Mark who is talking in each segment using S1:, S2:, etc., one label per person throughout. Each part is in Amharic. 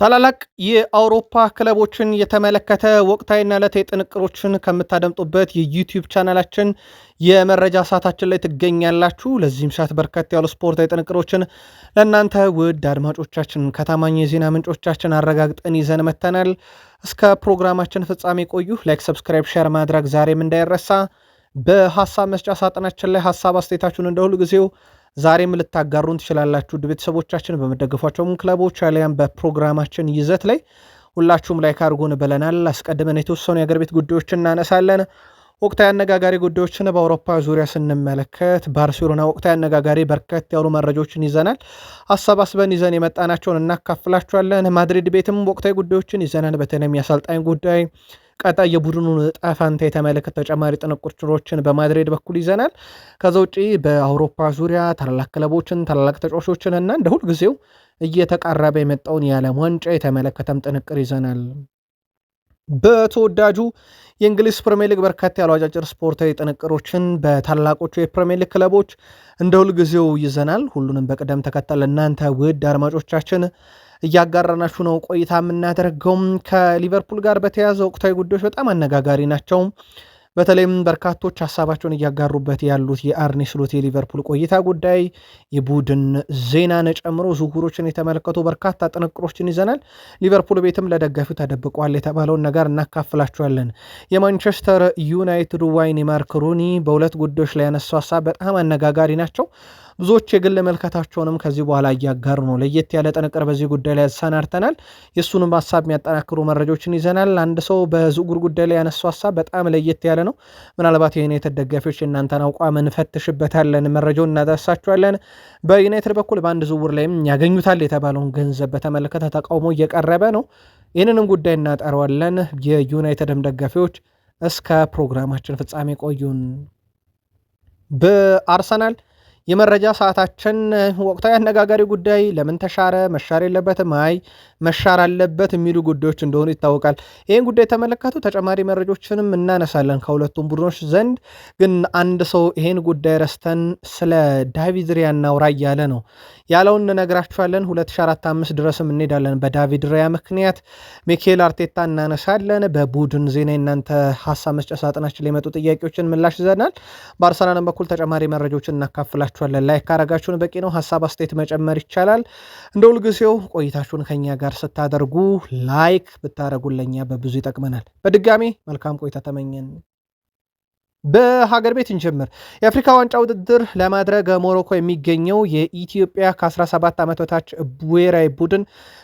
S1: ታላላቅ የአውሮፓ ክለቦችን የተመለከተ ወቅታዊና ዕለታዊ ጥንቅሮችን ከምታደምጡበት የዩቲዩብ ቻናላችን የመረጃ ሰዓታችን ላይ ትገኛላችሁ። ለዚህም ሰዓት በርከት ያሉ ስፖርታዊ ጥንቅሮችን ለእናንተ ውድ አድማጮቻችን ከታማኝ የዜና ምንጮቻችን አረጋግጠን ይዘን መተናል። እስከ ፕሮግራማችን ፍጻሜ ቆዩ። ላይክ፣ ሰብስክራይብ፣ ሼር ማድረግ ዛሬም እንዳይረሳ። በሀሳብ መስጫ ሳጥናችን ላይ ሀሳብ አስተያየታችሁን እንደ ሁል ጊዜው ዛሬም ልታጋሩን ትችላላችሁ። ውድ ቤተሰቦቻችን በመደገፏቸውም ክለቦች አሊያም በፕሮግራማችን ይዘት ላይ ሁላችሁም ላይ ካርጎን ብለናል። አስቀድመን የተወሰኑ የአገር ቤት ጉዳዮችን እናነሳለን። ወቅታዊ አነጋጋሪ ጉዳዮችን በአውሮፓ ዙሪያ ስንመለከት ባርሴሎና ወቅታዊ አነጋጋሪ በርከት ያሉ መረጃዎችን ይዘናል። አሰባስበን ይዘን የመጣናቸውን እናካፍላችኋለን። ማድሪድ ቤትም ወቅታዊ ጉዳዮችን ይዘናል። በተለይም የአሰልጣኝ ጉዳይ፣ ቀጣይ የቡድኑን ዕጣ ፈንታ የተመለከተ ተጨማሪ ጥንቅሮችን በማድሪድ በኩል ይዘናል። ከዛ ውጪ በአውሮፓ ዙሪያ ታላላቅ ክለቦችን፣ ታላላቅ ተጫዋቾችን እና እንደ ሁልጊዜው እየተቃረበ የመጣውን የዓለም ዋንጫ የተመለከተም ጥንቅር ይዘናል። በተወዳጁ የእንግሊዝ ፕሪሚየር ሊግ በርካታ ያሉ አጫጭር ስፖርታዊ ጥንቅሮችን በታላቆቹ የፕሪሚየር ሊግ ክለቦች እንደ ሁልጊዜው ይዘናል። ሁሉንም በቅደም ተከተል እናንተ ውድ አድማጮቻችን እያጋራናችሁ ነው ቆይታ የምናደርገውም። ከሊቨርፑል ጋር በተያያዘ ወቅታዊ ጉዳዮች በጣም አነጋጋሪ ናቸው። በተለይም በርካቶች ሀሳባቸውን እያጋሩበት ያሉት የአርኔ ስሎት የሊቨርፑል ቆይታ ጉዳይ፣ የቡድን ዜናን ጨምሮ ዝውውሮችን የተመለከቱ በርካታ ጥንቅሮችን ይዘናል። ሊቨርፑል ቤትም ለደጋፊው ተደብቋል የተባለውን ነገር እናካፍላችኋለን። የማንቸስተር ዩናይትዱ ዋይን ማርክ ሩኒ በሁለት ጉዳዮች ላይ ያነሳው ሀሳብ በጣም አነጋጋሪ ናቸው። ብዙዎች የግል መልከታቸውንም ከዚህ በኋላ እያጋሩ ነው። ለየት ያለ ጥንቅር በዚህ ጉዳይ ላይ ያሰናድተናል። የእሱንም ሀሳብ የሚያጠናክሩ መረጃዎችን ይዘናል። አንድ ሰው በዝውውር ጉዳይ ላይ ያነሳው ሀሳብ በጣም ለየት ያለ ነው። ምናልባት የዩናይትድ ደጋፊዎች የእናንተን አቋም እንፈትሽበታለን፣ መረጃውን እናደርሳችኋለን። በዩናይትድ በኩል በአንድ ዝውውር ላይም ያገኙታል የተባለውን ገንዘብ በተመለከተ ተቃውሞ እየቀረበ ነው። ይህንንም ጉዳይ እናጠረዋለን። የዩናይትድም ደጋፊዎች እስከ ፕሮግራማችን ፍጻሜ ቆዩን። በአርሰናል የመረጃ ሰዓታችን ወቅታዊ አነጋጋሪ ጉዳይ ለምን ተሻረ፣ መሻር የለበትም፣ አይ መሻር አለበት የሚሉ ጉዳዮች እንደሆኑ ይታወቃል። ይህን ጉዳይ የተመለከቱ ተጨማሪ መረጃዎችንም እናነሳለን ከሁለቱም ቡድኖች ዘንድ። ግን አንድ ሰው ይሄን ጉዳይ ረስተን ስለ ዳቪድ ሪያ እናውራ እያለ ነው ያለውን እንነግራችኋለን። 2004-5 ድረስም እንሄዳለን። በዳቪድ ሪያ ምክንያት ሚኬል አርቴታ እናነሳለን። በቡድን ዜና እናንተ ሀሳብ መስጫ ሳጥናችን ላይ የመጡ ጥያቄዎችን ምላሽ ይዘናል። በአርሰናልም በኩል ተጨማሪ መረጃዎችን እናካፍላችኋለን። ላይክ ካረጋችሁን በቂ ነው። ሀሳብ አስተያየት መጨመር ይቻላል። እንደ ሁልጊዜው ቆይታችሁን ከኛ ጋር ስታደርጉ ላይክ ብታደርጉን ለኛ በብዙ ይጠቅመናል። በድጋሚ መልካም ቆይታ ተመኘን። በሀገር ቤት እንጀምር። የአፍሪካ ዋንጫ ውድድር ለማድረግ ሞሮኮ የሚገኘው የኢትዮጵያ ከ17 ዓመት በታች ብሔራዊ ቡድን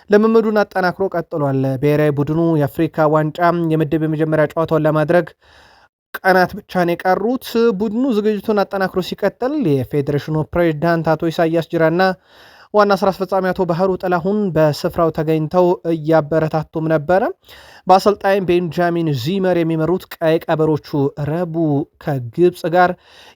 S1: ልምምዱን አጠናክሮ ቀጥሏል። ብሔራዊ ቡድኑ የአፍሪካ ዋንጫ የምድብ የመጀመሪያ ጨዋታውን ለማድረግ ቀናት ብቻ ነው የቀሩት። ቡድኑ ዝግጅቱን አጠናክሮ ሲቀጥል የፌዴሬሽኑ ፕሬዚዳንት አቶ ኢሳያስ ጅራና ዋና ስራ አስፈጻሚ አቶ ባህሩ ጥላሁን በስፍራው ተገኝተው እያበረታቱም ነበረ። በአሰልጣኝ ቤንጃሚን ዚመር የሚመሩት ቀይ ቀበሮቹ ረቡዕ ከግብፅ ጋር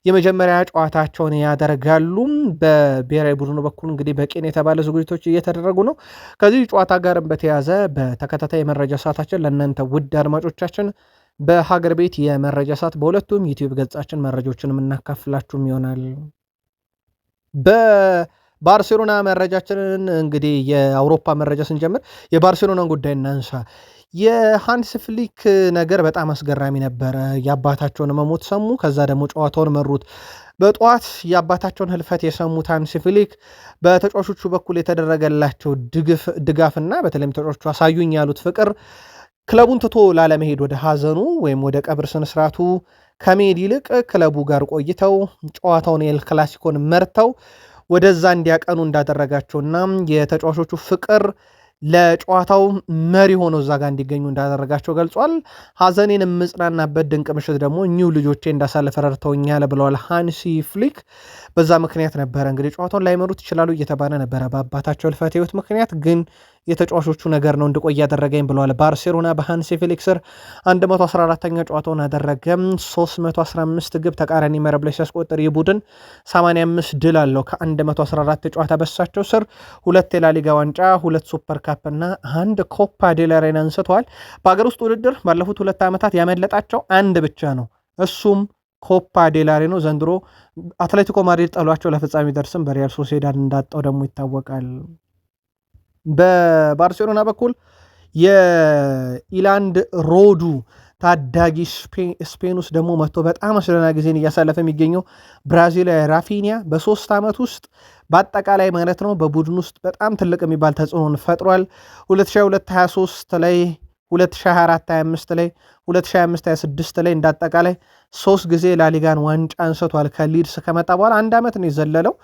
S1: የመጀመሪያ ጨዋታቸውን ያደርጋሉ። በብሔራዊ ቡድኑ በኩል እንግዲህ በቂን የተባለ ዝግጅቶች እየተደረጉ ነው። ከዚህ ጨዋታ ጋርም በተያያዘ በተከታታይ የመረጃ ሰዓታችን ለእናንተ ውድ አድማጮቻችን በሀገር ቤት የመረጃ ሰዓት በሁለቱም ዩቲዩብ ገጻችን መረጃዎችን የምናካፍላችሁም ይሆናል። ባርሴሎና መረጃችንን እንግዲህ የአውሮፓ መረጃ ስንጀምር የባርሴሎናን ጉዳይ እናንሳ። የሃንስ ፍሊክ ነገር በጣም አስገራሚ ነበረ። የአባታቸውን መሞት ሰሙ፣ ከዛ ደግሞ ጨዋታውን መሩት። በጠዋት የአባታቸውን ህልፈት የሰሙት ሃንስ ፍሊክ በተጫዋቾቹ በኩል የተደረገላቸው ድጋፍና በተለይም ተጫዋቾቹ አሳዩኝ ያሉት ፍቅር ክለቡን ትቶ ላለመሄድ ወደ ሀዘኑ ወይም ወደ ቀብር ስነስርዓቱ ከመሄድ ይልቅ ክለቡ ጋር ቆይተው ጨዋታውን ኤል ክላሲኮን መርተው ወደዛ እንዲያቀኑ እንዳደረጋቸውና የተጫዋቾቹ ፍቅር ለጨዋታው መሪ ሆኖ እዛ ጋር እንዲገኙ እንዳደረጋቸው ገልጿል። ሀዘኔን የምጽናናበት ድንቅ ምሽት ደግሞ እኚሁ ልጆቼ እንዳሳለፈ ረድተውኛል ብለዋል ሃንሲ ፍሊክ። በዛ ምክንያት ነበረ እንግዲህ ጨዋታውን ላይመሩት ይችላሉ እየተባለ ነበረ በአባታቸው ህልፈት ህይወት ምክንያት፣ ግን የተጫዋቾቹ ነገር ነው እንድቆይ ያደረገኝ ብለዋል። ባርሴሎና በሃንሲ ፍሊክ ስር 114ኛ ጨዋታውን አደረገ። 315 ግብ ተቃራኒ መረብ ላይ ሲያስቆጥር የቡድን 85 ድል አለው ከ114 ጨዋታ በሳቸው ስር 2 የላሊጋ ዋንጫ፣ 2 ሱፐር ካፕ እና 1 ኮፓ ዴል ሬይን አንስተዋል። በሀገር ውስጥ ውድድር ባለፉት 2 ዓመታት ያመለጣቸው አንድ ብቻ ነው፣ እሱም ኮፓ ዴል ሬይ ነው። ዘንድሮ አትሌቲኮ ማድሪድ ጠሏቸው ለፍጻሜ ደርስም በሪያል ሶሴዳድ እንዳጣው ደግሞ ይታወቃል። በባርሴሎና በኩል የኢላንድ ሮዱ ታዳጊ ስፔን ውስጥ ደግሞ መጥቶ በጣም አስደናቂ ጊዜን እያሳለፈ የሚገኘው ብራዚላዊ ራፊኒያ በ3 ዓመት ውስጥ በአጠቃላይ ማለት ነው በቡድን ውስጥ በጣም ትልቅ የሚባል ተጽዕኖን ፈጥሯል። 2022/23 ላይ 2024/25 ላይ 2025/26 ላይ እንዳጠቃላይ 3 ጊዜ ላሊጋን ዋንጫ አንስቷል። ከሊድስ ከመጣ በኋላ 1 ዓመት ነው የዘለለው።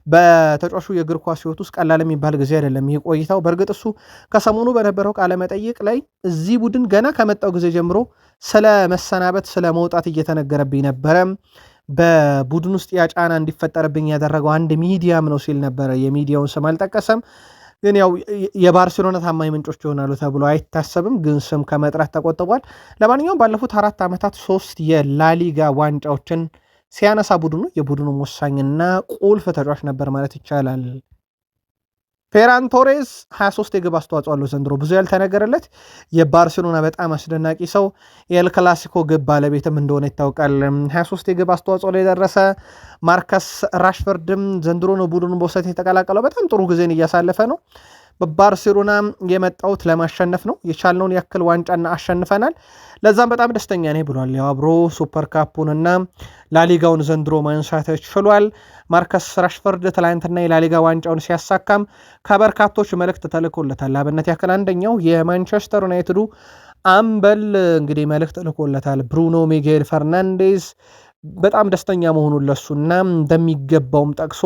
S1: በተጫዋቹ የእግር ኳስ ህይወት ውስጥ ቀላል የሚባል ጊዜ አይደለም ይህ ቆይታው። በእርግጥ እሱ ከሰሞኑ በነበረው ቃለመጠይቅ ላይ እዚህ ቡድን ገና ከመጣው ጊዜ ጀምሮ ስለ መሰናበት ስለ መውጣት እየተነገረብኝ ነበረ፣ በቡድን ውስጥ ያ ጫና እንዲፈጠርብኝ ያደረገው አንድ ሚዲያም ነው ሲል ነበረ። የሚዲያውን ስም አልጠቀሰም፣ ግን ያው የባርሴሎና ታማኝ ምንጮች ይሆናሉ ተብሎ አይታሰብም፣ ግን ስም ከመጥራት ተቆጥቧል። ለማንኛውም ባለፉት 4 ዓመታት 3 የላሊጋ ዋንጫዎችን ሲያነሳ ቡድኑ የቡድኑ ወሳኝና ቁልፍ ተጫዋች ነበር ማለት ይቻላል። ፌራን ቶሬዝ 23 የግብ አስተዋጽኦ አለው ዘንድሮ፣ ብዙ ያልተነገረለት የባርሴሎና በጣም አስደናቂ ሰው፣ የኤል ክላሲኮ ግብ ባለቤትም እንደሆነ ይታወቃል። 23 የግብ አስተዋጽኦ ላይ የደረሰ ማርከስ ራሽፈርድም ዘንድሮ ነው ቡድኑን በውሰት የተቀላቀለው። በጣም ጥሩ ጊዜን እያሳለፈ ነው። በባርሴሎና የመጣሁት ለማሸነፍ ነው፣ የቻልነውን ያክል ዋንጫና አሸንፈናል፣ ለዛም በጣም ደስተኛ ነኝ ብሏል። ያው አብሮ ሱፐር ካፑንና ላሊጋውን ዘንድሮ ማንሳት ችሏል። ማርከስ ራሽፈርድ ትላንትና የላሊጋ ዋንጫውን ሲያሳካም ከበርካቶች መልእክት ተልኮለታል። አብነት ያክል አንደኛው የማንቸስተር ዩናይትዱ አምበል እንግዲህ መልእክት ተልኮለታል። ብሩኖ ሚጌል ፈርናንዴዝ በጣም ደስተኛ መሆኑን ለሱና እንደሚገባውም ጠቅሶ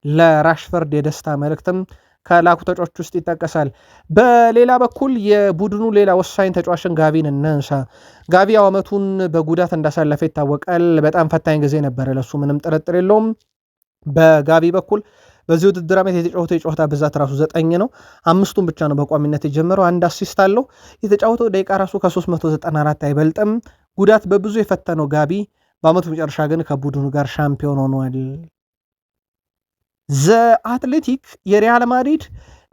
S1: ለራሽፈርድ የደስታ መልእክትም ከላኩ ተጫዋች ውስጥ ይጠቀሳል። በሌላ በኩል የቡድኑ ሌላ ወሳኝ ተጫዋችን ጋቪን እናንሳ። ጋቪ ዓመቱን በጉዳት እንዳሳለፈ ይታወቃል። በጣም ፈታኝ ጊዜ ነበረ ለሱ፣ ምንም ጥርጥር የለውም። በጋቪ በኩል በዚህ ውድድር ዓመት የተጫወተው የጨዋታ ብዛት ራሱ 9 ነው። 5ቱን ብቻ ነው በቋሚነት የጀመረው። 1 አሲስት አለው። የተጫወተው ደቂቃ ራሱ ከ394 አይበልጥም። ጉዳት በብዙ የፈተነው ጋቢ በዓመቱ መጨረሻ ግን ከቡድኑ ጋር ሻምፒዮን ሆኗል። ዘ አትሌቲክ የሪያል ማድሪድ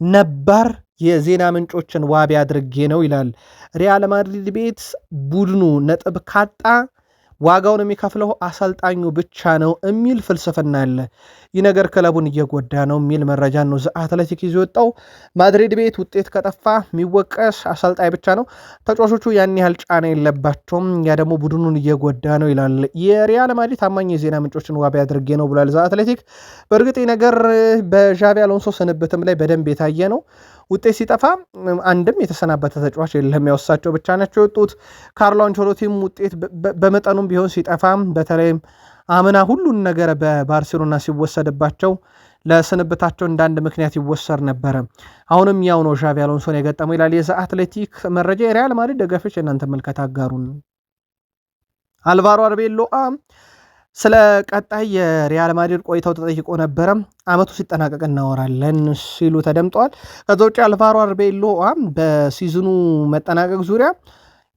S1: ነባር የዜና ምንጮችን ዋቢ አድርጌ ነው ይላል። ሪያል ማድሪድ ቤት ቡድኑ ነጥብ ካጣ ዋጋውን የሚከፍለው አሰልጣኙ ብቻ ነው የሚል ፍልስፍና አለ። ይህ ነገር ክለቡን እየጎዳ ነው የሚል መረጃ ነው ዘ አትሌቲክ ይዞ የወጣው። ማድሪድ ቤት ውጤት ከጠፋ የሚወቀስ አሰልጣኝ ብቻ ነው፣ ተጫዋቾቹ ያን ያህል ጫና የለባቸውም፣ ያ ደግሞ ቡድኑን እየጎዳ ነው ይላል። የሪያል ማድሪድ ታማኝ የዜና ምንጮችን ዋቢ አድርጌ ነው ብሏል ዘ አትሌቲክ። በእርግጥ ነገር በዣቪ አሎንሶ ስንብትም ላይ በደንብ የታየ ነው። ውጤት ሲጠፋ አንድም የተሰናበተ ተጫዋች የለም፣ ያወሳቸው ብቻ ናቸው የወጡት። ካርሎ አንቸሎቲም ውጤት በመጠኑም ቢሆን ሲጠፋ፣ በተለይም አምና ሁሉን ነገር በባርሴሎና ሲወሰድባቸው ለስንብታቸው እንዳንድ ምክንያት ይወሰድ ነበረ። አሁንም ያው ነው ዣቪ አሎንሶን የገጠመው ይላል የዘ አትሌቲክ መረጃ። የሪያል ማድሪድ ደጋፊዎች የእናንተ መልከት አጋሩን። አልቫሮ አርቤሎአ ስለ ቀጣይ የሪያል ማድሪድ ቆይታው ተጠይቆ ነበረ። አመቱ ሲጠናቀቅ እናወራለን ሲሉ ተደምጠዋል። ከዛ ውጭ አልቫሮ አርቤሎአ በሲዝኑ መጠናቀቅ ዙሪያ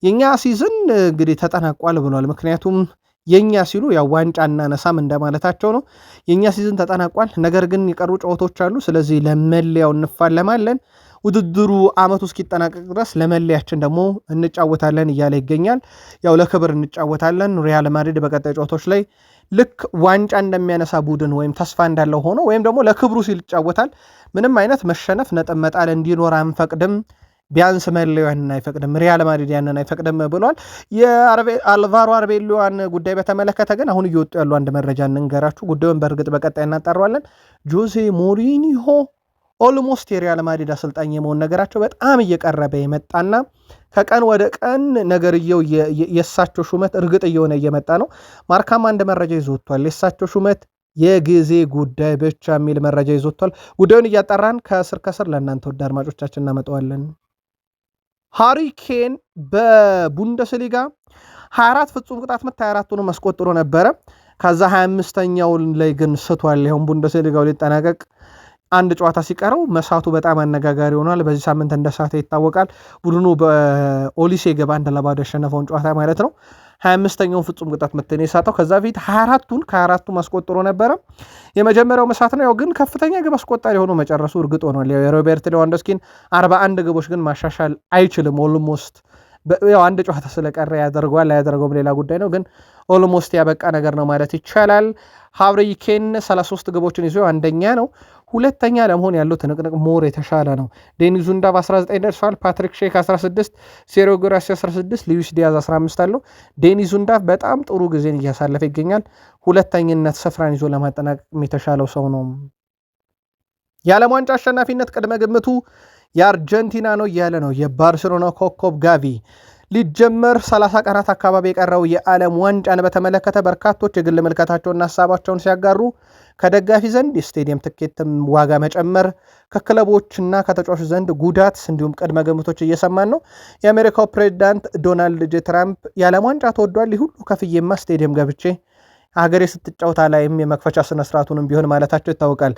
S1: የኛ ሲዝን እንግዲህ ተጠናቋል ብሏል። ምክንያቱም የኛ ሲሉ ያው ዋንጫ እናነሳም እንደማለታቸው ነው። የኛ ሲዝን ተጠናቋል፣ ነገር ግን የቀሩ ጨዋታዎች አሉ። ስለዚህ ለመለያው እንፋለማለን፣ ውድድሩ አመቱ እስኪጠናቀቅ ድረስ ለመለያችን ደግሞ እንጫወታለን እያለ ይገኛል። ያው ለክብር እንጫወታለን። ሪያል ማድሪድ በቀጣይ ጨዋታዎች ላይ ልክ ዋንጫ እንደሚያነሳ ቡድን ወይም ተስፋ እንዳለው ሆኖ ወይም ደግሞ ለክብሩ ሲል ይጫወታል። ምንም አይነት መሸነፍ ነጥብ መጣል እንዲኖር አንፈቅድም፣ ቢያንስ መለያው ያንን አይፈቅድም፣ ሪያል ማድሪድ ያንን አይፈቅድም ብሏል። የአልቫሮ አርቤሎዋን ጉዳይ በተመለከተ ግን አሁን እየወጡ ያሉ አንድ መረጃ እንንገራችሁ። ጉዳዩን በእርግጥ በቀጣይ እናጣራዋለን። ጆዜ ሞሪኒሆ ኦልሞስት የሪያል ማድሪድ አሰልጣኝ የመሆን ነገራቸው በጣም እየቀረበ የመጣና ከቀን ወደ ቀን ነገርየው የእሳቸው ሹመት እርግጥ እየሆነ እየመጣ ነው። ማርካም አንድ መረጃ ይዞቷል። የእሳቸው ሹመት የጊዜ ጉዳይ ብቻ የሚል መረጃ ይዞቷል። ጉዳዩን እያጠራን ከስር ከስር ለእናንተ ወደ አድማጮቻችን እናመጣዋለን። ሃሪ ኬን በቡንደስሊጋ 24 ፍጹም ቅጣት ምት 24ቱንም አስቆጥሮ ነበረ። ከዛ 25ኛው ላይ ግን ስቷል። ይኸውም ቡንደስሊጋው ሊጠናቀቅ አንድ ጨዋታ ሲቀረው መሳቱ በጣም አነጋጋሪ ሆኗል። በዚህ ሳምንት እንደሳተ ይታወቃል። ቡድኑ በኦሊሴ ገባ 1-0 ያሸነፈውን ጨዋታ ማለት ነው። 25ኛውን ፍጹም ቅጣት ምትን የሳተው ከዛ ፊት 24ቱን ከ24ቱ ማስቆጥሮ ነበረ። የመጀመሪያው መሳት ነው። ያው ግን ከፍተኛ ግብ አስቆጣሪ ሆኖ መጨረሱ እርግጥ ሆኗል። የሮቤርት ሌዋንዶስኪን 41 ግቦች ግን ማሻሻል አይችልም። ኦልሞስት ያው አንድ ጨዋታ ስለቀረ ያደርገዋል አያደርገውም ሌላ ጉዳይ ነው፣ ግን ኦልሞስት ያበቃ ነገር ነው ማለት ይቻላል። ሃሪ ኬን 33 ግቦችን ይዞ አንደኛ ነው። ሁለተኛ ለመሆን ያለው ትንቅንቅ ሞር የተሻለ ነው። ዴኒስ ዙንዳቭ 19 ደርሷል። ፓትሪክ ሼክ 16፣ ሴሪዮ ጉራሲ 16፣ ሉዊስ ዲያዝ 15 አለው። ዴኒስ ዙንዳቭ በጣም ጥሩ ጊዜን እያሳለፈ ይገኛል። ሁለተኝነት ስፍራን ይዞ ለማጠናቀቅ የተሻለው ሰው ነው። የዓለም ዋንጫ አሸናፊነት ቅድመ ግምቱ የአርጀንቲና ነው እያለ ነው የባርሴሎና ኮከብ ጋቪ። ሊጀመር 30 ቀናት አካባቢ የቀረው የዓለም ዋንጫን በተመለከተ በርካቶች የግል ምልከታቸውና ሀሳባቸውን ሲያጋሩ ከደጋፊ ዘንድ የስቴዲየም ትኬት ዋጋ መጨመር፣ ከክለቦችና ከተጫዋች ዘንድ ጉዳት እንዲሁም ቅድመ ግምቶች እየሰማን ነው። የአሜሪካው ፕሬዚዳንት ዶናልድ ጄ ትራምፕ የዓለም ዋንጫ ተወዷል፣ ሁሉ ከፍዬማ ስቴዲየም ገብቼ ሀገሬ ስትጫወታ ላይም የመክፈቻ ስነስርዓቱንም ቢሆን ማለታቸው ይታወቃል።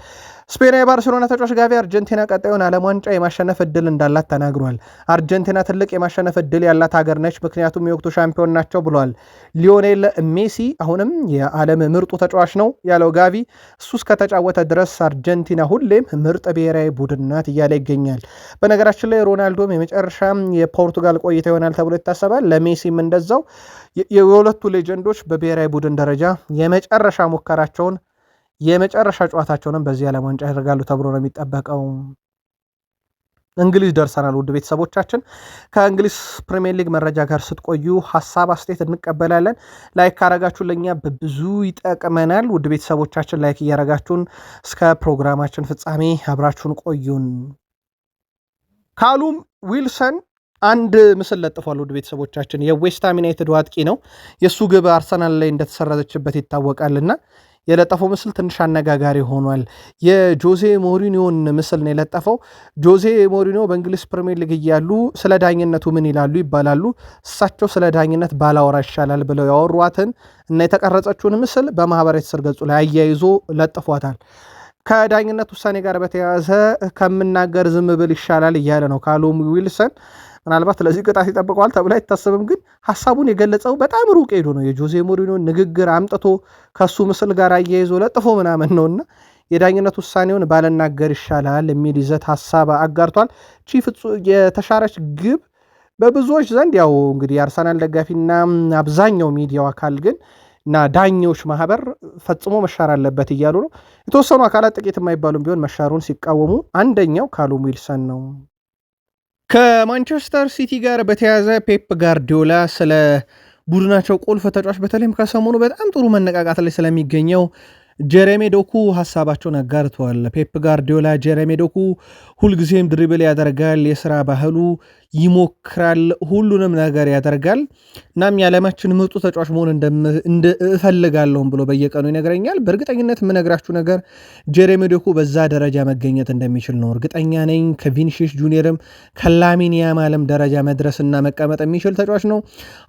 S1: ስፔናዊ ባርሴሎና ተጫዋች ጋቪ አርጀንቲና ቀጣዩን ዓለም ዋንጫ የማሸነፍ እድል እንዳላት ተናግሯል። አርጀንቲና ትልቅ የማሸነፍ እድል ያላት ሀገር ነች፣ ምክንያቱም የወቅቱ ሻምፒዮን ናቸው ብሏል። ሊዮኔል ሜሲ አሁንም የዓለም ምርጡ ተጫዋች ነው ያለው ጋቪ እሱ እስከተጫወተ ድረስ አርጀንቲና ሁሌም ምርጥ ብሔራዊ ቡድን ናት እያለ ይገኛል። በነገራችን ላይ ሮናልዶም የመጨረሻ የፖርቱጋል ቆይታ ይሆናል ተብሎ ይታሰባል። ለሜሲም እንደዛው የሁለቱ ሌጀንዶች በብሔራዊ ቡድን ደረጃ የመጨረሻ ሙከራቸውን የመጨረሻ ጨዋታቸውንም በዚህ ዓለም ዋንጫ ያደርጋሉ ተብሎ ነው የሚጠበቀው። እንግሊዝ ደርሰናል። ውድ ቤተሰቦቻችን ከእንግሊዝ ፕሪሚየር ሊግ መረጃ ጋር ስትቆዩ ሀሳብ አስተያየት እንቀበላለን። ላይክ ካረጋችሁ ለኛ በብዙ ይጠቅመናል። ውድ ቤተሰቦቻችን ላይክ እያረጋችሁን እስከ ፕሮግራማችን ፍጻሜ አብራችሁን ቆዩን። ካሉም ዊልሰን አንድ ምስል ለጥፏል። ውድ ቤተሰቦቻችን የዌስትሃም ዩናይትድ አጥቂ ነው። የእሱ ግብ አርሰናል ላይ እንደተሰረዘችበት ይታወቃልና የለጠፈው ምስል ትንሽ አነጋጋሪ ሆኗል። የጆዜ ሞሪኒዮን ምስል ነው የለጠፈው። ጆዜ ሞሪኒዮ በእንግሊዝ ፕሪሚየር ሊግ እያሉ ስለ ዳኝነቱ ምን ይላሉ ይባላሉ። እሳቸው ስለ ዳኝነት ባላወራ ይሻላል ብለው ያወሯትን እና የተቀረጸችውን ምስል በማህበራዊ ትስስር ገጹ ላይ አያይዞ ለጥፏታል። ከዳኝነት ውሳኔ ጋር በተያያዘ ከምናገር ዝም ብል ይሻላል እያለ ነው ካሉም ዊልሰን። ምናልባት ለዚህ ቅጣት ይጠብቀዋል ተብሎ አይታሰብም፣ ግን ሀሳቡን የገለጸው በጣም ሩቅ ሄዶ ነው። የጆዜ ሞሪኖ ንግግር አምጥቶ ከሱ ምስል ጋር አያይዞ ለጥፎ ምናምን ነውና የዳኝነት ውሳኔውን ባለናገር ይሻላል የሚል ይዘት ሀሳብ አጋርቷል። የተሻረች ግብ በብዙዎች ዘንድ ያው እንግዲህ የአርሰናል ደጋፊና አብዛኛው ሚዲያው አካል ግን እና ዳኞች ማህበር ፈጽሞ መሻር አለበት እያሉ ነው። የተወሰኑ አካላት ጥቂት የማይባሉም ቢሆን መሻሩን ሲቃወሙ አንደኛው ካሉም ዊልሰን ነው። ከማንቸስተር ሲቲ ጋር በተያያዘ ፔፕ ጋርዲዮላ ስለ ቡድናቸው ቁልፍ ተጫዋች በተለይም ከሰሞኑ በጣም ጥሩ መነቃቃት ላይ ስለሚገኘው ጀሬሚ ዶኩ ሀሳባቸውን አጋርተዋል። ፔፕ ጋርዲዮላ ጀሬሚ ዶኩ ሁልጊዜም ድሪብል ያደርጋል፣ የስራ ባህሉ ይሞክራል፣ ሁሉንም ነገር ያደርጋል። እናም የዓለማችን ምርጡ ተጫዋች መሆን እፈልጋለሁም ብሎ በየቀኑ ይነግረኛል። በእርግጠኝነት የምነግራችሁ ነገር ጀሬሚ ዶኩ በዛ ደረጃ መገኘት እንደሚችል ነው እርግጠኛ ነኝ። ከቪኒሺየስ ጁኒየርም ከላሚን ያማልም ደረጃ መድረስና መቀመጥ የሚችል ተጫዋች ነው።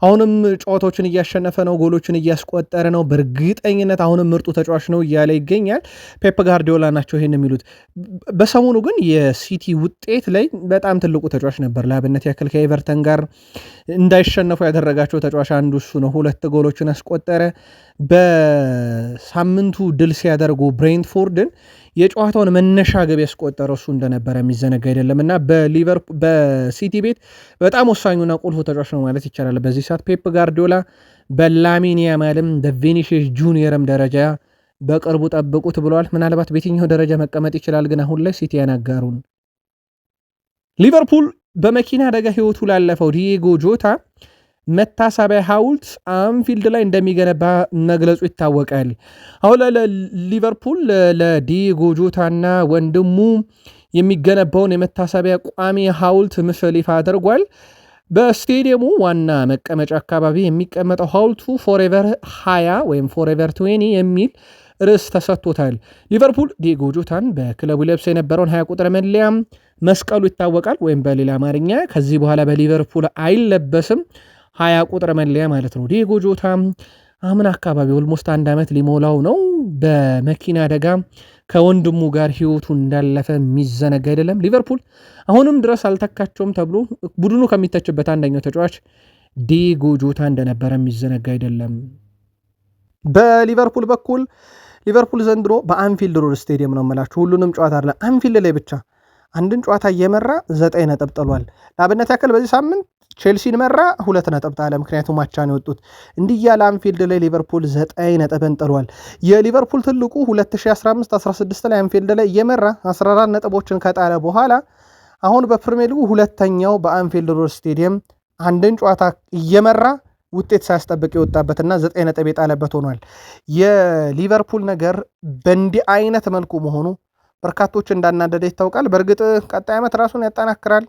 S1: አሁንም ጨዋታዎችን እያሸነፈ ነው፣ ጎሎችን እያስቆጠረ ነው። በእርግጠኝነት አሁንም ምርጡ ተጫዋች ነው እያለ ይገኛል። ፔፕ ጋርዲዮላ ናቸው ይሄን የሚሉት። በሰሞኑ ግን የሲቲ ውጤት ላይ በጣም ትልቁ ተጫዋች ነበር። ለአብነት ያክል ከኤቨርተን ጋር እንዳይሸነፉ ያደረጋቸው ተጫዋች አንዱ እሱ ነው። 2 ጎሎችን አስቆጠረ። በሳምንቱ ድል ሲያደርጉ ብሬንትፎርድን የጨዋታውን መነሻ ግብ ያስቆጠረው እሱ እንደነበረ የሚዘነጋ አይደለም እና በሲቲ ቤት በጣም ወሳኙና ቁልፉ ተጫዋች ነው ማለት ይቻላል በዚህ ሰዓት። ፔፕ ጋርዲዮላ በላሚን ያማልም በቪኒሺየስ ጁኒየርም ደረጃ በቅርቡ ጠብቁት ብለዋል። ምናልባት በየትኛው ደረጃ መቀመጥ ይችላል፣ ግን አሁን ላይ ሲቲ ያናጋሩን። ሊቨርፑል በመኪና አደጋ ህይወቱ ላለፈው ዲዬጎ ጆታ መታሰቢያ ሐውልት አንፊልድ ላይ እንደሚገነባ መግለጹ ይታወቃል። አሁን ሊቨርፑል ለዲዬጎ ጆታና ወንድሙ የሚገነባውን የመታሰቢያ ቋሚ ሐውልት ምስል ይፋ አድርጓል። በስቴዲየሙ ዋና መቀመጫ አካባቢ የሚቀመጠው ሐውልቱ ፎሬቨር 20 ወይም ፎሬቨር 20 የሚል ርዕስ ተሰጥቶታል። ሊቨርፑል ዲዬጎ ጆታን በክለቡ ለብሶ የነበረውን 20 ቁጥር መለያ መስቀሉ ይታወቃል። ወይም በሌላ አማርኛ ከዚህ በኋላ በሊቨርፑል አይለበስም 20 ቁጥር መለያ ማለት ነው። ዲዬጎ ጆታ አምን አካባቢ ኦልሞስት 1 ዓመት ሊሞላው ነው። በመኪና አደጋ ከወንድሙ ጋር ህይወቱ እንዳለፈ የሚዘነጋ አይደለም። ሊቨርፑል አሁንም ድረስ አልተካቸውም ተብሎ ቡድኑ ከሚተችበት አንደኛው ተጫዋች ዲዬጎ ጆታ እንደነበረ የሚዘነጋ አይደለም። በሊቨርፑል በኩል ሊቨርፑል ዘንድሮ በአንፊልድ ሮድ ስቴዲየም ነው የምላችሁ፣ ሁሉንም ጨዋታ አለ አንፊልድ ላይ ብቻ አንድን ጨዋታ እየመራ 9 ነጥብ ጥሏል። ለአብነት ያክል በዚህ ሳምንት ቼልሲን መራ 2 ነጥብ ጣለ። ምክንያቱም አቻ ነው የወጡት። እንዲህ ያለ አንፊልድ ላይ ሊቨርፑል 9 ነጥብን ጥሏል። የሊቨርፑል ትልቁ 2015-16 ላይ አንፊልድ ላይ እየመራ 14 ነጥቦችን ከጣለ በኋላ አሁን በፕሪሚየር ሊጉ ሁለተኛው በአንፊልድ ሮድ ስቴዲየም አንድን ጨዋታ እየመራ ውጤት ሳያስጠብቅ የወጣበትና 9 ነጥብ የጣለበት ሆኗል። የሊቨርፑል ነገር በእንዲህ አይነት መልኩ መሆኑ በርካቶች እንዳናደደ ይታወቃል። በእርግጥ ቀጣይ ዓመት ራሱን ያጠናክራል።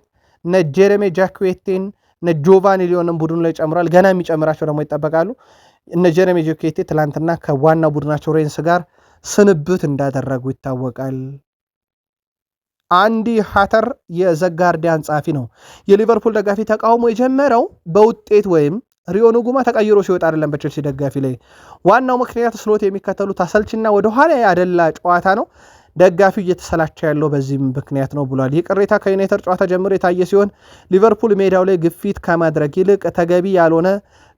S1: እነ ጄሬሚ ጃክዌቴን እነ ጆቫኒ ሊዮንን ቡድኑ ላይ ጨምሯል። ገና የሚጨምራቸው ደግሞ ይጠበቃሉ። እነ ጄሬሚ ጃክዌቴ ትላንትና ከዋና ቡድናቸው ሬንስ ጋር ስንብት እንዳደረጉ ይታወቃል። አንዲ ሃተር የዘጋርዲያን ጸሐፊ ነው። የሊቨርፑል ደጋፊ ተቃውሞ የጀመረው በውጤት ወይም ሪዮ ንጉማ ተቀይሮ ሲወጣ አይደለም በቼልሲ ደጋፊ ላይ። ዋናው ምክንያት ስሎት የሚከተሉት አሰልችና ወደኋላ ያደላ ጨዋታ ነው። ደጋፊው እየተሰላቸ ያለው በዚህም ምክንያት ነው ብሏል። ይህ ቅሬታ ከዩናይትድ ጨዋታ ጀምሮ የታየ ሲሆን ሊቨርፑል ሜዳው ላይ ግፊት ከማድረግ ይልቅ ተገቢ ያልሆነ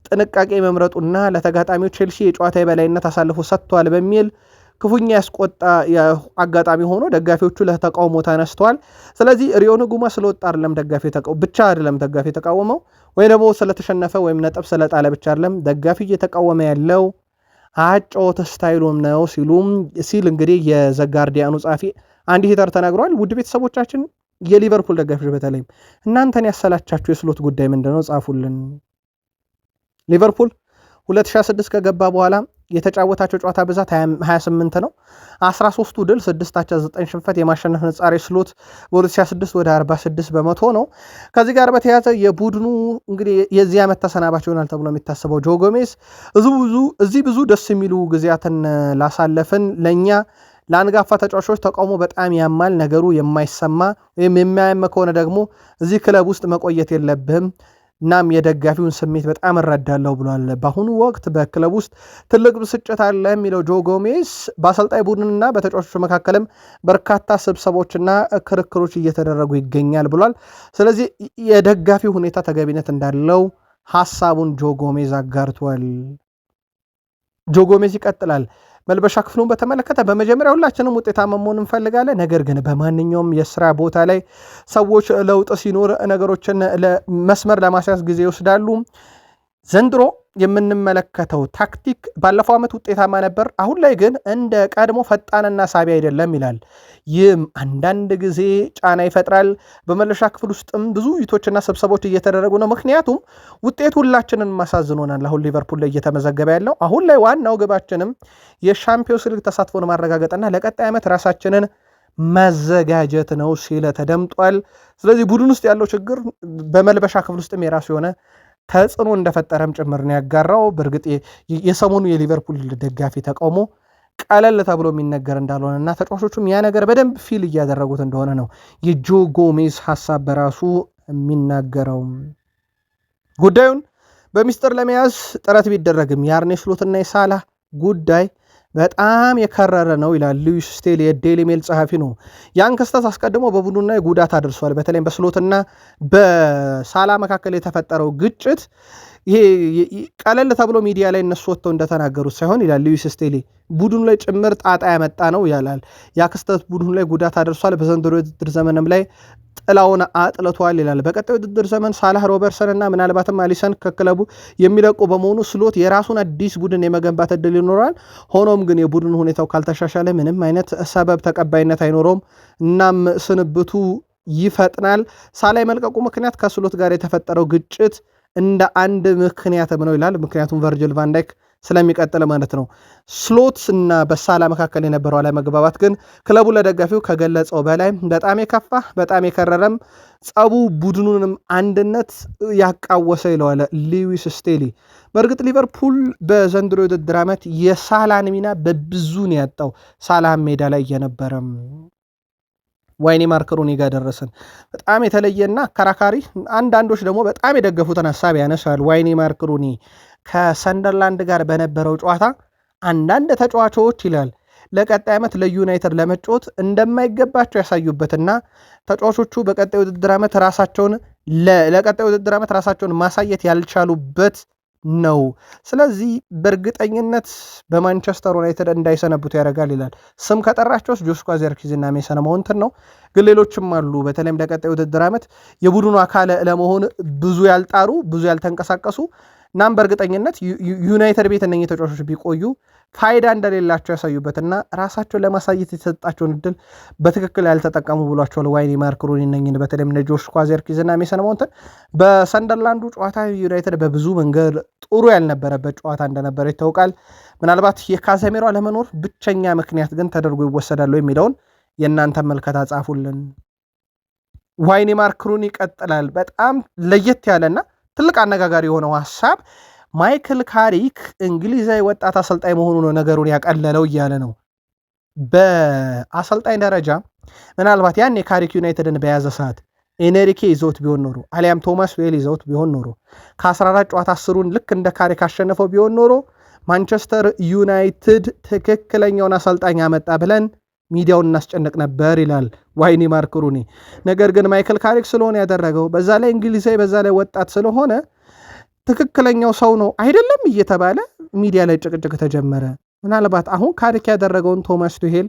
S1: ጥንቃቄ መምረጡና ለተጋጣሚው ቼልሲ የጨዋታ የበላይነት አሳልፎ ሰጥቷል በሚል ክፉኛ ያስቆጣ አጋጣሚ ሆኖ ደጋፊዎቹ ለተቃውሞ ተነስተዋል። ስለዚህ ሪዮ ንጉማ ስለወጣ አይደለም ብቻ አይደለም ደጋፊ የተቃወመው ወይ ደግሞ ስለተሸነፈ ወይም ነጥብ ስለጣለ ብቻ አይደለም ደጋፊ እየተቃወመ ያለው አጨዋወት ስታይሉም ነው ሲል እንግዲህ የዘጋርዲያኑ ጻፊ አንዲ ሂተር ተናግሯል። ውድ ቤተሰቦቻችን የሊቨርፑል ደጋፊዎች በተለይም እናንተን ያሰላቻችሁ የስሎት ጉዳይ ምንድነው? ጻፉልን። ሊቨርፑል 2006 ከገባ በኋላ የተጫወታቸው ጨዋታ ብዛት 28 ነው። 13ቱ ድል፣ 6 አቻ፣ 9 ሽንፈት፣ የማሸነፍ ንጻሬ ስሎት በ2006 ወደ 46 በመቶ ነው። ከዚህ ጋር በተያያዘ የቡድኑ እንግዲህ የዚህ ዓመት ተሰናባች ይሆናል ተብሎ የሚታሰበው ጆ ጎሜዝ እዚህ ብዙ ደስ የሚሉ ጊዜያትን ላሳለፍን ለእኛ ለአንጋፋ ተጫዋቾች ተቃውሞ በጣም ያማል። ነገሩ የማይሰማ ወይም የማያመ ከሆነ ደግሞ እዚህ ክለብ ውስጥ መቆየት የለብህም እናም የደጋፊውን ስሜት በጣም እረዳለሁ ብሏል። በአሁኑ ወቅት በክለብ ውስጥ ትልቅ ብስጭት አለ የሚለው ጆ ጎሜዝ በአሰልጣኝ ቡድንና በተጫዋቾች መካከልም በርካታ ስብሰቦችና ክርክሮች እየተደረጉ ይገኛል ብሏል። ስለዚህ የደጋፊው ሁኔታ ተገቢነት እንዳለው ሐሳቡን ጆ ጎሜዝ አጋርቷል። ጆ ጎሜዝ ይቀጥላል። መልበሻ ክፍሉን በተመለከተ በመጀመሪያ ሁላችንም ውጤታማ መሆን እንፈልጋለን። ነገር ግን በማንኛውም የስራ ቦታ ላይ ሰዎች ለውጥ ሲኖር ነገሮችን መስመር ለማስያዝ ጊዜ ይወስዳሉ። ዘንድሮ የምንመለከተው ታክቲክ ባለፈው ዓመት ውጤታማ ነበር፣ አሁን ላይ ግን እንደ ቀድሞ ፈጣንና ሳቢ አይደለም ይላል። ይህም አንዳንድ ጊዜ ጫና ይፈጥራል። በመለሻ ክፍል ውስጥም ብዙ ውይይቶችና ስብሰቦች እየተደረጉ ነው። ምክንያቱም ውጤት ሁላችንን ማሳዝኖናል። አሁን ሊቨርፑል ላይ እየተመዘገበ ያለው አሁን ላይ ዋናው ግባችንም የሻምፒዮንስ ሊግ ተሳትፎን ማረጋገጥና ለቀጣይ ዓመት ራሳችንን ማዘጋጀት ነው ሲል ተደምጧል። ስለዚህ ቡድን ውስጥ ያለው ችግር በመልበሻ ክፍል ውስጥም የራሱ የሆነ ተጽዕኖ እንደፈጠረም ጭምር ነው ያጋራው። በእርግጥ የሰሞኑ የሊቨርፑል ደጋፊ ተቃውሞ ቀለል ተብሎ የሚነገር እንዳልሆነ እና ተጫዋቾቹም ያ ነገር በደንብ ፊል እያደረጉት እንደሆነ ነው የጆ ጎሜዝ ሐሳብ በራሱ የሚናገረው። ጉዳዩን በሚስጥር ለመያዝ ጥረት ቢደረግም የአርኔ ስሎትና የሳላህ ጉዳይ በጣም የከረረ ነው ይላል ሉዊስ ስቴሊ የዴይሊ ሜል ጸሐፊ ነው። ያን ክስተት አስቀድሞ በቡድኑ ላይ ጉዳት አድርሷል። በተለይም በስሎትና በሳላ መካከል የተፈጠረው ግጭት ይሄ ቀለል ተብሎ ሚዲያ ላይ እነሱ ወጥተው እንደተናገሩት ሳይሆን ይላል ሉዊስ ስቴሊ ቡድኑ ላይ ጭምር ጣጣ ያመጣ ነው ያላል። ያ ክስተት ቡድኑ ላይ ጉዳት አድርሷል፣ በዘንድሮ የውድድር ዘመንም ላይ ጥላውን አጥልቷል ይላል። በቀጣዩ ውድድር ዘመን ሳላህ፣ ሮበርትሰን እና ምናልባትም አሊሰን ከክለቡ የሚለቁ በመሆኑ ስሎት የራሱን አዲስ ቡድን የመገንባት እድል ይኖራል። ሆኖም ግን የቡድን ሁኔታው ካልተሻሻለ ምንም አይነት ሰበብ ተቀባይነት አይኖረውም። እናም ስንብቱ ይፈጥናል። ሳላይ መልቀቁ ምክንያት ከስሎት ጋር የተፈጠረው ግጭት እንደ አንድ ምክንያትም ነው ይላል። ምክንያቱም ቨርጅል ቫንዳይክ ስለሚቀጥል ማለት ነው። ስሎት እና በሳላ መካከል የነበረው አለመግባባት ግን ክለቡ ለደጋፊው ከገለጸው በላይ በጣም የከፋ በጣም የከረረም ጸቡ ቡድኑንም አንድነት ያቃወሰ ይለዋል ሉዊስ ስቴሊ። በእርግጥ ሊቨርፑል በዘንድሮ የውድድር ዓመት የሳላን ሚና በብዙ ነው ያጣው። ሳላህ ሜዳ ላይ የነበረም ዋይኒ ማርክ ሩኒ ጋር ደረሰን። በጣም የተለየና አከራካሪ አንዳንዶች ደግሞ በጣም የደገፉትን ሐሳብ ያነሳል። ዋይኒ ማርክ ሩኒ ከሰንደርላንድ ጋር በነበረው ጨዋታ አንዳንድ ተጫዋቾች ይላል ለቀጣይ ዓመት ለዩናይትድ ለመጫወት እንደማይገባቸው ያሳዩበትና ተጫዋቾቹ በቀጣይ ውድድር ዓመት ራሳቸውን ማሳየት ያልቻሉበት ነው። ስለዚህ በእርግጠኝነት በማንቸስተር ዩናይትድ እንዳይሰነብቱ ያደርጋል ይላል። ስም ከጠራቸውስ ጆሽኳ ዚርክዚ እና ሜሰን ማውንትን ነው። ግን ሌሎችም አሉ። በተለይም ለቀጣይ ውድድር ዓመት የቡድኑ አካል ለመሆን ብዙ ያልጣሩ፣ ብዙ ያልተንቀሳቀሱ እናም በእርግጠኝነት ዩናይትድ ቤት እነኚህ ተጫዋቾች ቢቆዩ ፋይዳ እንደሌላቸው ያሳዩበትና ራሳቸውን ለማሳየት የተሰጣቸውን እድል በትክክል ያልተጠቀሙ ብሏቸዋል ዋይኒ ማርክ ሩኒ። እነኝን በተለይም ጆሽኳ ዚርክዚ እና ሜሰን ማውንትን በሰንደርላንዱ ጨዋታ ዩናይትድ በብዙ መንገድ ጥሩ ያልነበረበት ጨዋታ እንደነበረ ይታወቃል። ምናልባት የካዘሜሮ አለመኖር ብቸኛ ምክንያት ግን ተደርጎ ይወሰዳሉ የሚለውን የእናንተ መልከታ ጻፉልን። ዋይኒ ማርክ ሩኒ ይቀጥላል። በጣም ለየት ያለና ትልቅ አነጋጋሪ የሆነው ሐሳብ ማይክል ካሪክ እንግሊዛዊ ወጣት አሰልጣኝ መሆኑ ነው ነገሩን ያቀለለው እያለ ነው። በአሰልጣኝ ደረጃ ምናልባት ያን የካሪክ ዩናይትድን በያዘ ሰዓት ኤነሪኬ ይዘውት ቢሆን ኖሮ አሊያም ቶማስ ዌል ይዘውት ቢሆን ኖሮ ከ14 ጨዋታ 10ሩን ልክ እንደ ካሪክ አሸንፈው ቢሆን ኖሮ ማንቸስተር ዩናይትድ ትክክለኛውን አሰልጣኝ አመጣ ብለን ሚዲያውን እናስጨንቅ ነበር ይላል ዋይኒ ማርክ ሩኒ። ነገር ግን ማይክል ካሪክ ስለሆነ ያደረገው በዛ ላይ እንግሊዛዊ በዛ ላይ ወጣት ስለሆነ ትክክለኛው ሰው ነው አይደለም እየተባለ ሚዲያ ላይ ጭቅጭቅ ተጀመረ። ምናልባት አሁን ካሪክ ያደረገውን ቶማስ ቱሄል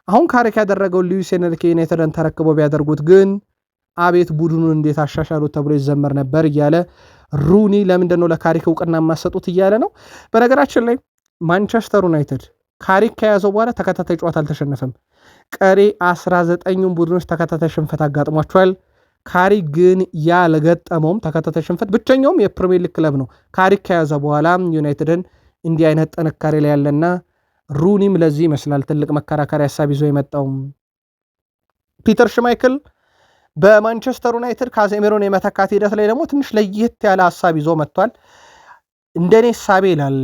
S1: አሁን ካሪክ ያደረገውን ሉዊስ ኤንሪኬ ዩናይትድን ተረክበው ቢያደርጉት ግን አቤት ቡድኑን እንዴት አሻሻሉት ተብሎ ይዘመር ነበር እያለ ሩኒ ለምንድን ነው ለካሪክ እውቅና የማሰጡት እያለ ነው። በነገራችን ላይ ማንቸስተር ዩናይትድ ካሪክ ከያዘው በኋላ ተከታታይ ጨዋታ አልተሸነፈም። ቀሪ 19ኙም ቡድኖች ተከታታይ ሽንፈት አጋጥሟቸዋል። ካሪክ ግን ያልገጠመውም ተከታታይ ሽንፈት ብቸኛውም የፕሪሚየር ሊግ ክለብ ነው። ካሪክ ከያዘ በኋላ ዩናይትድን እንዲህ አይነት ጥንካሬ ላይ ያለና ሩኒም ለዚህ ይመስላል ትልቅ መከራከሪያ ሀሳብ ይዞ የመጣው። ፒተር ሽማይክል በማንቸስተር ዩናይትድ ካዜሜሮን የመተካት ሂደት ላይ ደግሞ ትንሽ ለየት ያለ ሀሳብ ይዞ መጥቷል። እንደኔ ሳቤ ይላል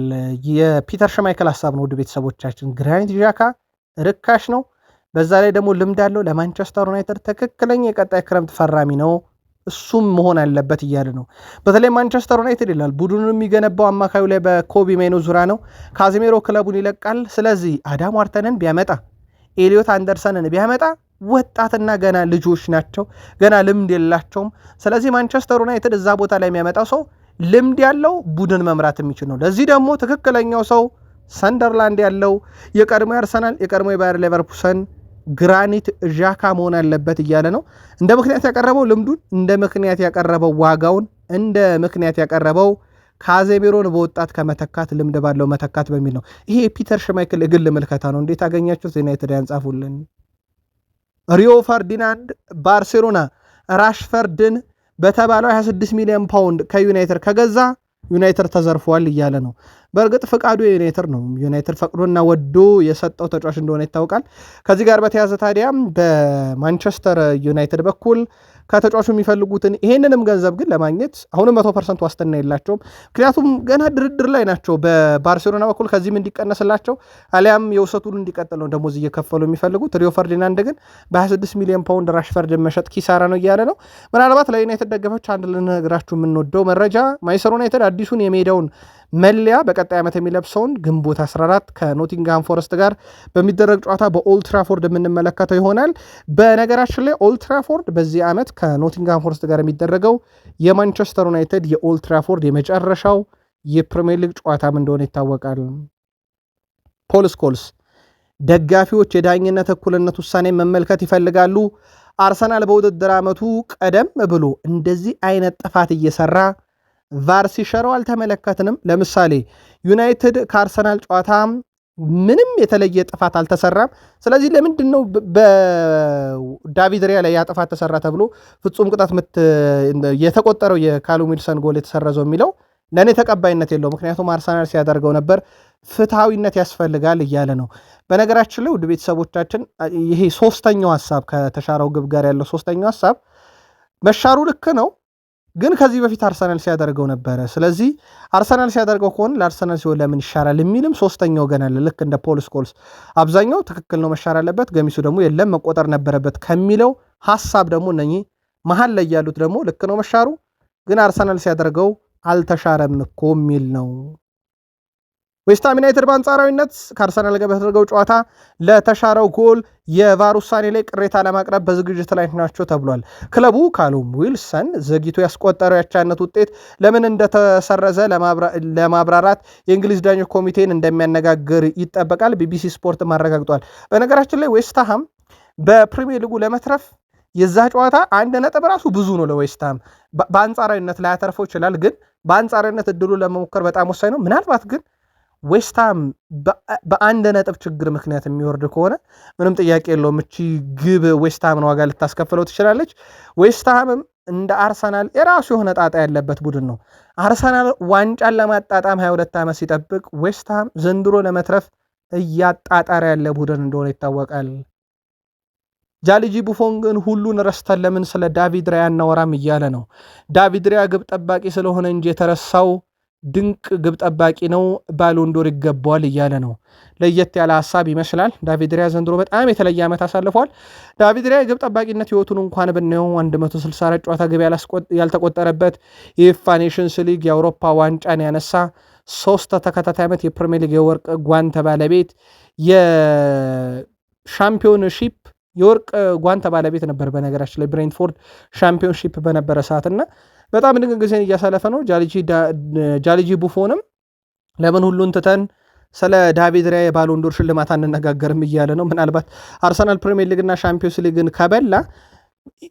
S1: የፒተር ሽማይክል ሀሳብ ነው። ውድ ቤተሰቦቻችን ግራኒት ዣካ ርካሽ ነው፣ በዛ ላይ ደግሞ ልምድ አለው። ለማንቸስተር ዩናይትድ ትክክለኛ የቀጣይ ክረምት ፈራሚ ነው፣ እሱም መሆን አለበት እያለ ነው። በተለይ ማንቸስተር ዩናይትድ ይላል ቡድኑን የሚገነባው አማካዩ ላይ በኮቢ ሜኑ ዙሪያ ነው። ካዜሜሮ ክለቡን ይለቃል። ስለዚህ አዳም ዋርተንን ቢያመጣ ኤሊዮት አንደርሰንን ቢያመጣ ወጣትና ገና ልጆች ናቸው፣ ገና ልምድ የላቸውም። ስለዚህ ማንቸስተር ዩናይትድ እዛ ቦታ ላይ የሚያመጣው ሰው ልምድ ያለው ቡድን መምራት የሚችል ነው። ለዚህ ደግሞ ትክክለኛው ሰው ሰንደርላንድ ያለው የቀድሞ አርሰናል የቀድሞ የባየር ሌቨርኩሰን ግራኒት ዣካ መሆን አለበት እያለ ነው። እንደ ምክንያት ያቀረበው ልምዱን፣ እንደ ምክንያት ያቀረበው ዋጋውን፣ እንደ ምክንያት ያቀረበው ካዜሜሮን በወጣት ከመተካት ልምድ ባለው መተካት በሚል ነው። ይሄ የፒተር ሽማይክል የግል ምልከታ ነው። እንዴት አገኛችሁት? ዩናይትድ ያንጻፉልን። ሪዮ ፈርዲናንድ ባርሴሎና ራሽፈርድን በተባለው 26 ሚሊዮን ፓውንድ ከዩናይትድ ከገዛ ዩናይትድ ተዘርፏል እያለ ነው። በእርግጥ ፍቃዱ የዩናይትድ ነው። ዩናይትድ ፈቅዶና ወዶ የሰጠው ተጫዋች እንደሆነ ይታወቃል። ከዚህ ጋር በተያዘ ታዲያም በማንቸስተር ዩናይትድ በኩል ከተጫዋቹ የሚፈልጉትን ይሄንንም ገንዘብ ግን ለማግኘት አሁንም 100% ዋስትና የላቸውም። ምክንያቱም ገና ድርድር ላይ ናቸው። በባርሴሎና በኩል ከዚህም እንዲቀነስላቸው አሊያም የውሰቱን እንዲቀጥል ነው ደሞዝ እየከፈሉ የሚፈልጉት። ሪዮ ፈርዲናንድ ግን በ26 ሚሊዮን ፓውንድ ራሽፈርድን መሸጥ ኪሳራ ነው እያለ ነው። ምናልባት ለዩናይትድ ደጋፊዎች አንድ ልነግራችሁ የምንወደው መረጃ ማንቸስተር ዩናይትድ አዲሱን የሜዳውን መለያ በቀጣይ ዓመት የሚለብሰውን ግንቦት 14 ከኖቲንግሃም ፎረስት ጋር በሚደረግ ጨዋታ በኦልትራፎርድ የምንመለከተው ይሆናል። በነገራችን ላይ ኦልትራፎርድ በዚህ ዓመት ከኖቲንግሃም ፎረስት ጋር የሚደረገው የማንቸስተር ዩናይትድ የኦልትራፎርድ የመጨረሻው የፕሪሚየር ሊግ ጨዋታም እንደሆነ ይታወቃል። ፖል ስኮልስ ደጋፊዎች የዳኝነት እኩልነት ውሳኔ መመልከት ይፈልጋሉ። አርሰናል በውድድር ዓመቱ ቀደም ብሎ እንደዚህ አይነት ጥፋት እየሰራ ቫር ሲሸረው አልተመለከትንም። ለምሳሌ ዩናይትድ ከአርሰናል ጨዋታ ምንም የተለየ ጥፋት አልተሰራም። ስለዚህ ለምንድን ነው በዳቪድ ሪያ ላይ ያ ጥፋት ተሰራ ተብሎ ፍጹም ቅጣት ምት የተቆጠረው የካሉም ዊልሰን ጎል የተሰረዘው የሚለው ለእኔ ተቀባይነት የለው። ምክንያቱም አርሰናል ሲያደርገው ነበር፣ ፍትሐዊነት ያስፈልጋል እያለ ነው። በነገራችን ላይ ውድ ቤተሰቦቻችን ይሄ ሶስተኛው ሀሳብ ከተሻረው ግብ ጋር ያለው ሶስተኛው ሀሳብ መሻሩ ልክ ነው፣ ግን ከዚህ በፊት አርሰናል ሲያደርገው ነበረ። ስለዚህ አርሰናል ሲያደርገው ከሆነ ለአርሰናል ሲሆን ለምን ይሻራል የሚልም ሶስተኛው ገና አለ። ልክ እንደ ፖል ስኮልስ አብዛኛው ትክክል ነው መሻር አለበት፣ ገሚሱ ደግሞ የለም መቆጠር ነበረበት ከሚለው ሀሳብ ደግሞ እነኚህ መሀል ላይ ያሉት ደግሞ ልክ ነው መሻሩ፣ ግን አርሰናል ሲያደርገው አልተሻረም እኮ የሚል ነው። ዌስትሃም ዩናይትድ በአንጻራዊነት ከአርሰናል ጋር በተደረገው ጨዋታ ለተሻረው ጎል የቫር ውሳኔ ላይ ቅሬታ ለማቅረብ በዝግጅት ላይ ናቸው ተብሏል። ክለቡ ካሉም ዊልሰን ዘግይቶ ያስቆጠረው ያቻነት ውጤት ለምን እንደተሰረዘ ለማብራራት የእንግሊዝ ዳኞች ኮሚቴን እንደሚያነጋግር ይጠበቃል። ቢቢሲ ስፖርት ማረጋግጧል። በነገራችን ላይ ዌስትሃም በፕሪሚየር ሊጉ ለመትረፍ የዛ ጨዋታ አንድ ነጥብ ራሱ ብዙ ነው ለዌስትሃም። በአንጻራዊነት ላያተርፈው ይችላል፣ ግን በአንጻራዊነት እድሉ ለመሞከር በጣም ወሳኝ ነው። ምናልባት ግን ዌስትሃም በአንድ ነጥብ ችግር ምክንያት የሚወርድ ከሆነ ምንም ጥያቄ የለውም እቺ ግብ ዌስትሃምን ዋጋ ልታስከፍለው ትችላለች። ዌስትሃምም እንደ አርሰናል የራሱ የሆነ ጣጣ ያለበት ቡድን ነው። አርሰናል ዋንጫን ለማጣጣም 22 ዓመት ሲጠብቅ፣ ዌስትሃም ዘንድሮ ለመትረፍ እያጣጣረ ያለ ቡድን እንደሆነ ይታወቃል። ጃሊጂ ቡፎን ግን ሁሉን ረስተን ለምን ስለ ዳቪድ ራያ እናወራም እያለ ነው። ዳቪድ ራያ ግብ ጠባቂ ስለሆነ እንጂ የተረሳው ድንቅ ግብ ጠባቂ ነው፣ ባሎንዶር ይገባዋል እያለ ነው። ለየት ያለ ሀሳብ ይመስላል። ዳቪድ ራያ ዘንድሮ በጣም የተለየ ዓመት አሳልፏል። ዳቪድ ራያ ግብ ጠባቂነት ህይወቱን እንኳን ብናየው 164 ጨዋታ ግብ ያልተቆጠረበት የዩኤፋ ኔሽንስ ሊግ የአውሮፓ ዋንጫን ያነሳ 3 ተከታታይ ዓመት የፕሪሚየር ሊግ የወርቅ ጓንት ባለቤት የሻምፒዮንሺፕ የወርቅ ጓንት ባለቤት ነበር። በነገራችን ላይ ብሬንትፎርድ ሻምፒዮንሺፕ በነበረ ሰዓትና በጣም ድንቅ ጊዜን እያሳለፈ ነው። ጃሊጂ ቡፎንም ለምን ሁሉን ትተን ስለ ዳቪድ ራያ የባሎንዶር ሽልማት አንነጋገርም እያለ ነው። ምናልባት አርሰናል ፕሪሚየር ሊግና ሻምፒዮንስ ሊግን ከበላ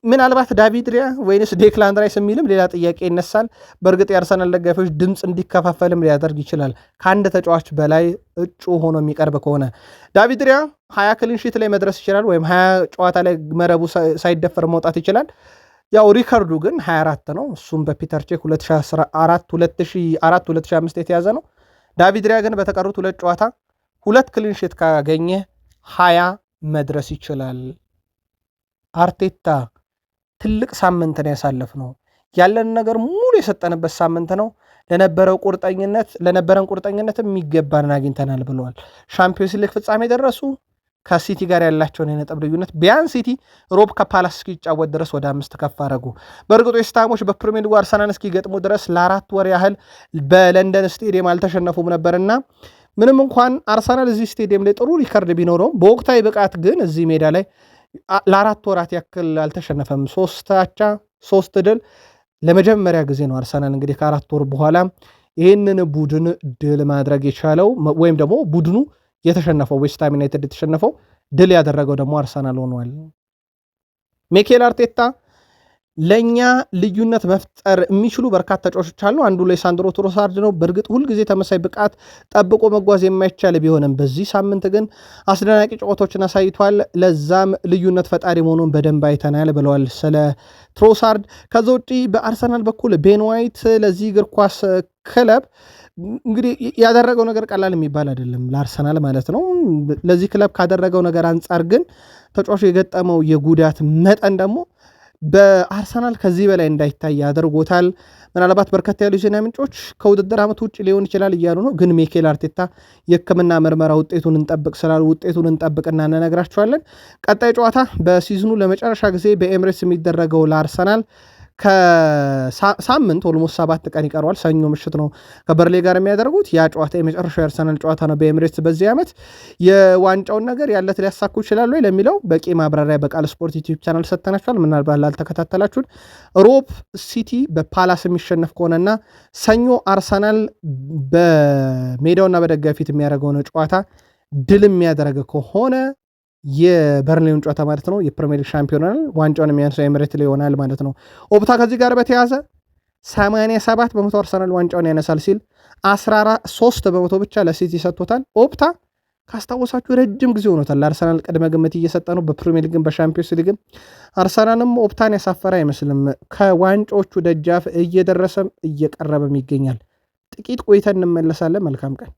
S1: ምናልባት ዳቪድ ራያ ወይንስ ዴክላን ራይስ የሚልም ሌላ ጥያቄ ይነሳል። በእርግጥ የአርሰናል ደጋፊዎች ድምፅ እንዲከፋፈልም ሊያደርግ ይችላል። ከአንድ ተጫዋች በላይ እጩ ሆኖ የሚቀርብ ከሆነ ዳቪድ ራያ 20 ክሊንሺት ላይ መድረስ ይችላል፣ ወይም 20 ጨዋታ ላይ መረቡ ሳይደፈር መውጣት ይችላል። ያው ሪከርዱ ግን 24 ነው። እሱም በፒተር ቼክ 2004-2005 የተያዘ ነው። ዳቪድ ራያ ግን በተቀሩት 2 ጨዋታ 2 ክሊንሺት ካገኘ 20 መድረስ ይችላል። አርቴታ ትልቅ ሳምንት ነው ያሳለፍነው። ያለን ነገር ሙሉ የሰጠንበት ሳምንት ነው። ለነበረን ቁርጠኝነት የሚገባንን አግኝተናል ብለዋል። ሻምፒዮንስ ሊግ ፍጻሜ ደረሱ። ከሲቲ ጋር ያላቸውን የነጥብ ልዩነት ቢያንስ ሲቲ ሮብ ከፓላስ እስኪጫወት ድረስ ወደ 5 ከፍ አደረጉ። በእርግጡ ዌስትሃሞች በፕሪሚየር ሊጉ አርሰናል እስኪገጥሙ ድረስ ለ4 ወር ያህል በለንደን ስቴዲየም አልተሸነፉም ነበርና ምንም እንኳን አርሰናል እዚህ ስቴዲየም ላይ ጥሩ ሪከርድ ቢኖረውም በወቅታዊ ብቃት ግን እዚህ ሜዳ ላይ ለ4 ወራት ያክል አልተሸነፈም። 3 አቻ 3 ድል ለመጀመሪያ ጊዜ ነው አርሰናል እንግዲህ ከ4 ወር በኋላ ይህንን ቡድን ድል ማድረግ የቻለው ወይም ደግሞ ቡድኑ የተሸነፈው ዌስትሃም ዩናይትድ የተሸነፈው ድል ያደረገው ደግሞ አርሰናል ሆኗል። ሚኬል አርቴታ ለእኛ ልዩነት መፍጠር የሚችሉ በርካታ ተጫዋቾች አሉ። አንዱ ላይ ሳንድሮ ትሮሳርድ ነው። በእርግጥ ሁልጊዜ ተመሳይ ብቃት ጠብቆ መጓዝ የማይቻል ቢሆንም በዚህ ሳምንት ግን አስደናቂ ጨዋታዎችን አሳይቷል። ለዛም ልዩነት ፈጣሪ መሆኑን በደንብ አይተናል ብለዋል ስለ ትሮሳርድ። ከዛ ውጪ በአርሰናል በኩል ቤን ዋይት ለዚህ እግር ኳስ ክለብ እንግዲህ ያደረገው ነገር ቀላል የሚባል አይደለም፣ ለአርሰናል ማለት ነው። ለዚህ ክለብ ካደረገው ነገር አንጻር ግን ተጫዋቹ የገጠመው የጉዳት መጠን ደግሞ በአርሰናል ከዚህ በላይ እንዳይታይ ያደርጎታል። ምናልባት በርከት ያሉ ዜና ምንጮች ከውድድር ዓመት ውጭ ሊሆን ይችላል እያሉ ነው። ግን ሚኬል አርቴታ የሕክምና ምርመራ ውጤቱን እንጠብቅ ስላሉ ውጤቱን እንጠብቅና እንነግራችኋለን። ቀጣይ ጨዋታ በሲዝኑ ለመጨረሻ ጊዜ በኤምሬትስ የሚደረገው ለአርሰናል ከሳምንት ኦልሞስት 7 ቀን ይቀረዋል። ሰኞ ምሽት ነው ከበርሌ ጋር የሚያደርጉት። ያ ጨዋታ የመጨረሻው የአርሰናል ጨዋታ ነው በኤምሬትስ በዚህ ዓመት። የዋንጫውን ነገር ያለት ሊያሳኩ ይችላሉ ለሚለው በቂ ማብራሪያ በቃል ስፖርት ዩቲዩብ ቻናል ሰጥተናችኋል። ምናልባት ላልተከታተላችሁን ሮብ ሲቲ በፓላስ የሚሸነፍ ከሆነና ሰኞ አርሰናል በሜዳውና በደጋፊ ፊት የሚያደርገውን ጨዋታ ድል የሚያደርግ ከሆነ የበርንሌውን ጨዋታ ማለት ነው የፕሪሚየር ሊግ ሻምፒዮናል ዋንጫውን የሚያነሳው ኤምሬት ላይ ይሆናል ማለት ነው። ኦፕታ ከዚህ ጋር በተያያዘ 87% አርሰናል ዋንጫውን ያነሳል ሲል 13% ብቻ ለሲቲ ሰጥቶታል። ኦፕታ ካስታወሳችሁ ረጅም ጊዜ ሆኖታል ለአርሰናል ቅድመ ግምት እየሰጠ ነው። በፕሪሚየር ሊግም በሻምፒዮንስ ሊግም አርሰናልም ኦፕታን ያሳፈረ አይመስልም። ከዋንጫዎቹ ደጃፍ እየደረሰም እየቀረበም ይገኛል። ጥቂት ቆይተን እንመለሳለን። መልካም ቀን።